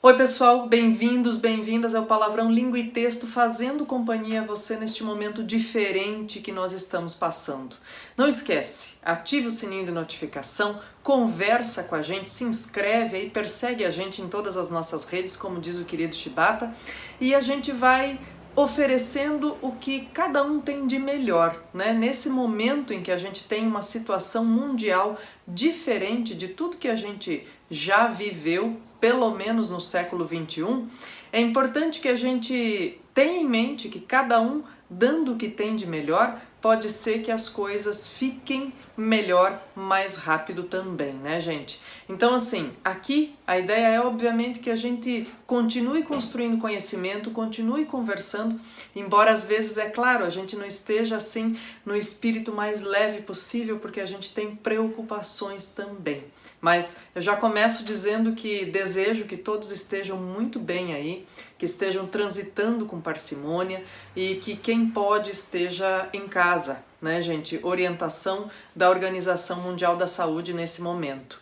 Oi pessoal, bem-vindos, bem-vindas ao Palavrão Língua e Texto, fazendo companhia a você neste momento diferente que nós estamos passando. Não esquece, ativa o sininho de notificação, conversa com a gente, se inscreve aí, persegue a gente em todas as nossas redes, como diz o querido Shibata, e a gente vai oferecendo o que cada um tem de melhor, né? Nesse momento em que a gente tem uma situação mundial diferente de tudo que a gente já viveu, pelo menos no século XXI, é importante que a gente tenha em mente que cada um, dando o que tem de melhor, pode ser que as coisas fiquem melhor mais rápido também, né, gente? Então, assim, aqui a ideia é, obviamente, que a gente continue construindo conhecimento, continue conversando, embora às vezes, é claro, a gente não esteja, assim, no espírito mais leve possível, porque a gente tem preocupações também. Mas eu já começo dizendo que desejo que todos estejam muito bem aí, que estejam transitando com parcimônia e que quem pode esteja em casa, né, gente? Orientação da Organização Mundial da Saúde nesse momento.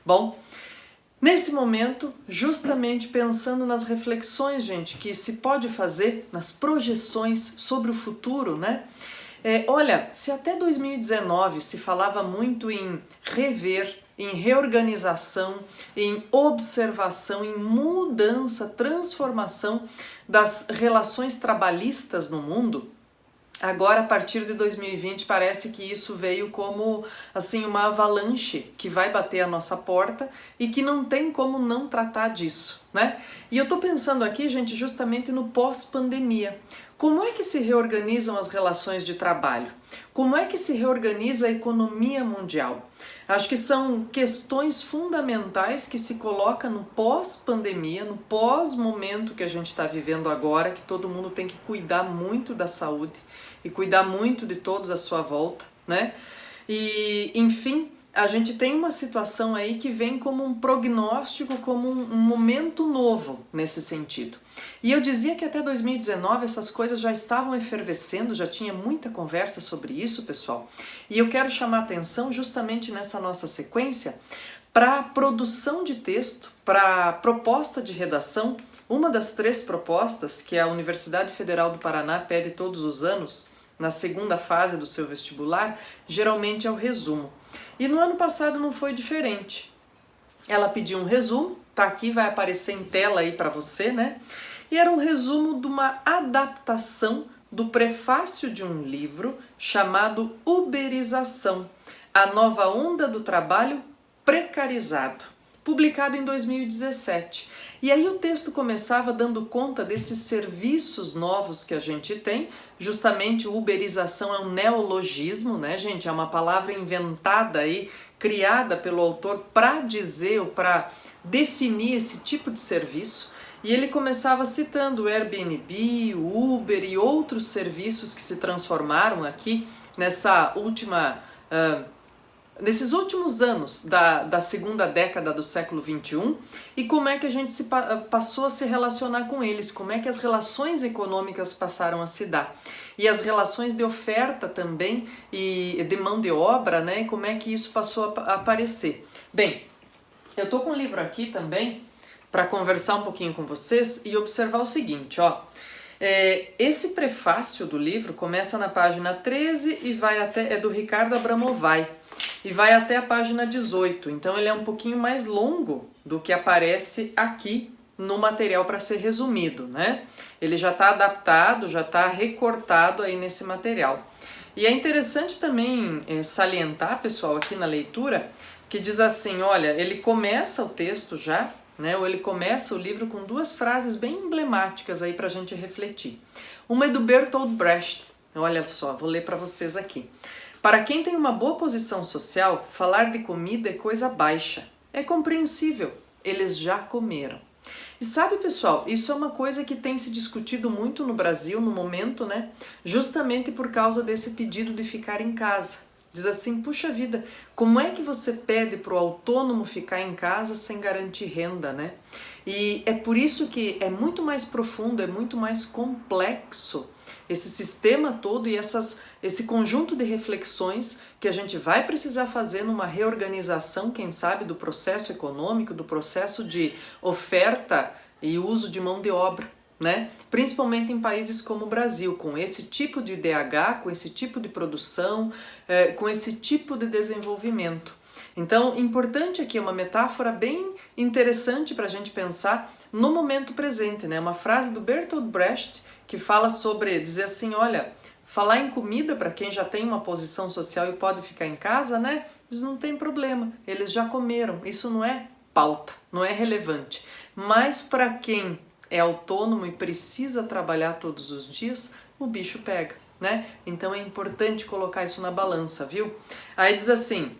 Bom, nesse momento, justamente pensando nas reflexões, gente, que se pode fazer, nas projeções sobre o futuro, né? Olha, se até 2019 se falava muito em rever, em reorganização, em observação, em mudança, transformação das relações trabalhistas no mundo, agora, a partir de 2020, parece que isso veio como assim uma avalanche que vai bater a nossa porta e que não tem como não tratar disso, né? E eu tô pensando aqui, gente, justamente no pós-pandemia. Como é que se reorganizam as relações de trabalho? Como é que se reorganiza a economia mundial? Acho que são questões fundamentais que se colocam no pós-pandemia, no pós-momento que a gente está vivendo agora, que todo mundo tem que cuidar muito da saúde e cuidar muito de todos à sua volta, né? E, enfim, a gente tem uma situação aí que vem como um prognóstico, como um momento novo nesse sentido. E eu dizia que até 2019 essas coisas já estavam efervescendo, já tinha muita conversa sobre isso, pessoal. E eu quero chamar atenção justamente nessa nossa sequência para a produção de texto, para a proposta de redação. Uma das 3 propostas que a Universidade Federal do Paraná pede todos os anos, na segunda fase do seu vestibular, geralmente é o resumo. E no ano passado não foi diferente. Ela pediu um resumo, tá aqui, vai aparecer em tela aí para você, né? E era um resumo de uma adaptação do prefácio de um livro chamado Uberização, a nova onda do trabalho precarizado, publicado em 2017. E aí o texto começava dando conta desses serviços novos que a gente tem. Justamente uberização é um neologismo, né, gente? É uma palavra inventada aí, criada pelo autor para dizer ou para definir esse tipo de serviço. E ele começava citando o Airbnb, o Uber e outros serviços que se transformaram aqui nesses últimos anos da segunda década do século XXI, e como é que a gente passou a se relacionar com eles, como é que as relações econômicas passaram a se dar. E as relações de oferta também, e de mão de obra, né, e como é que isso passou a aparecer. Bem, eu tô com um livro aqui também, para conversar um pouquinho com vocês e observar o seguinte, ó. Esse prefácio do livro começa na página 13 e vai até, é do Ricardo Abramovay, e vai até a página 18, então ele é um pouquinho mais longo do que aparece aqui no material para ser resumido, né? Ele já está adaptado, já está recortado aí nesse material. E é interessante também salientar, pessoal, aqui na leitura, que diz assim, olha, ele começa o texto já, né, ou ele começa o livro com 2 frases bem emblemáticas aí para a gente refletir. Uma é do Bertolt Brecht, olha só, vou ler para vocês aqui. Para quem tem uma boa posição social, falar de comida é coisa baixa. É compreensível, eles já comeram. E sabe, pessoal, isso é uma coisa que tem se discutido muito no Brasil no momento, né? Justamente por causa desse pedido de ficar em casa. Diz assim, puxa vida, como é que você pede para o autônomo ficar em casa sem garantir renda, né? E é por isso que é muito mais profundo, é muito mais complexo esse sistema todo e esse conjunto de reflexões que a gente vai precisar fazer numa reorganização, quem sabe, do processo econômico, do processo de oferta e uso de mão de obra, né? Principalmente em países como o Brasil, com esse tipo de IDH, com esse tipo de produção, com esse tipo de desenvolvimento. Então, importante aqui, uma metáfora bem interessante para a gente pensar no momento presente, né? Uma frase do Bertolt Brecht que fala sobre, dizer assim, olha, falar em comida para quem já tem uma posição social e pode ficar em casa, né? Isso não tem problema, eles já comeram, isso não é pauta, não é relevante. Mas para quem é autônomo e precisa trabalhar todos os dias, o bicho pega, né? Então é importante colocar isso na balança, viu? Aí diz assim,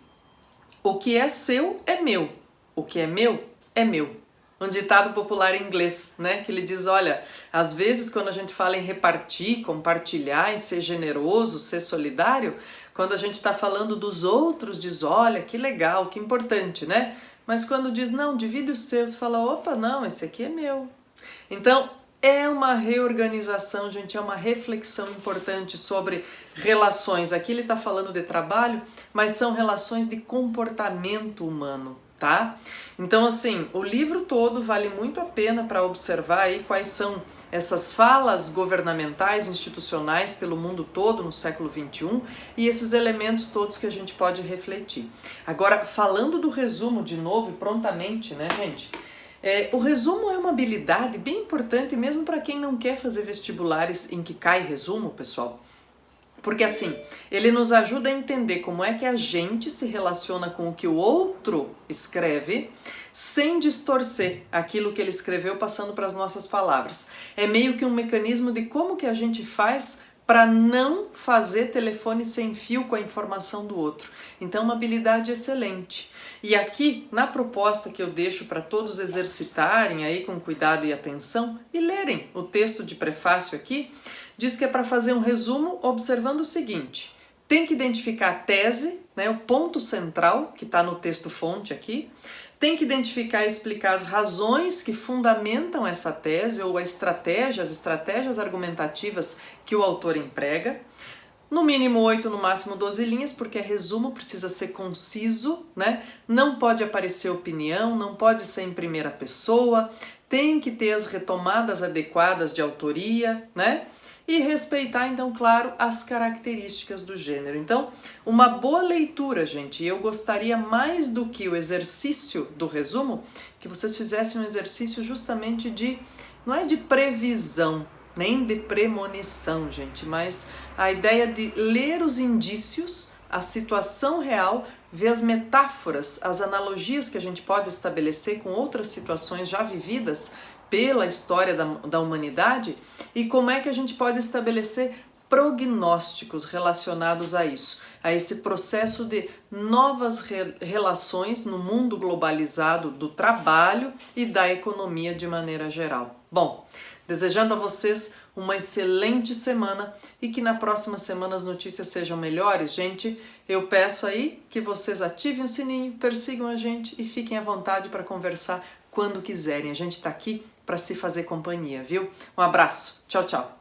o que é seu é meu, o que é meu é meu. Um ditado popular em inglês, né? Que ele diz, olha, às vezes quando a gente fala em repartir, compartilhar, em ser generoso, ser solidário, quando a gente está falando dos outros, diz, olha, que legal, que importante, né? Mas quando diz, não, divide os seus, fala, opa, não, esse aqui é meu. Então, é uma reorganização, gente, é uma reflexão importante sobre relações. Aqui ele está falando de trabalho, mas são relações de comportamento humano, tá? Então, assim, o livro todo vale muito a pena para observar aí quais são essas falas governamentais, institucionais pelo mundo todo no século XXI e esses elementos todos que a gente pode refletir. Agora, falando do resumo de novo e prontamente, né, gente? O resumo é uma habilidade bem importante mesmo para quem não quer fazer vestibulares em que cai resumo, pessoal. Porque assim, ele nos ajuda a entender como é que a gente se relaciona com o que o outro escreve, sem distorcer aquilo que ele escreveu passando para as nossas palavras. É meio que um mecanismo de como que a gente faz para não fazer telefone sem fio com a informação do outro. Então, uma habilidade excelente. E aqui, na proposta que eu deixo para todos exercitarem aí com cuidado e atenção e lerem o texto de prefácio aqui, diz que é para fazer um resumo observando o seguinte, tem que identificar a tese, né, o ponto central que está no texto-fonte aqui, tem que identificar e explicar as razões que fundamentam essa tese ou as estratégias argumentativas que o autor emprega, no mínimo 8, no máximo 12 linhas, porque resumo precisa ser conciso, né? Não pode aparecer opinião, não pode ser em primeira pessoa, tem que ter as retomadas adequadas de autoria, né? E respeitar, então, claro, as características do gênero. Então, uma boa leitura, gente, e eu gostaria mais do que o exercício do resumo, que vocês fizessem um exercício justamente não é de previsão, nem de premonição, gente, mas a ideia de ler os indícios, a situação real, ver as metáforas, as analogias que a gente pode estabelecer com outras situações já vividas pela história da humanidade e como é que a gente pode estabelecer prognósticos relacionados a isso, a esse processo de novas relações no mundo globalizado do trabalho e da economia de maneira geral. Bom, desejando a vocês uma excelente semana e que na próxima semana as notícias sejam melhores, gente. Eu peço aí que vocês ativem o sininho, persigam a gente e fiquem à vontade para conversar quando quiserem. A gente está aqui para se fazer companhia, viu? Um abraço. Tchau, tchau.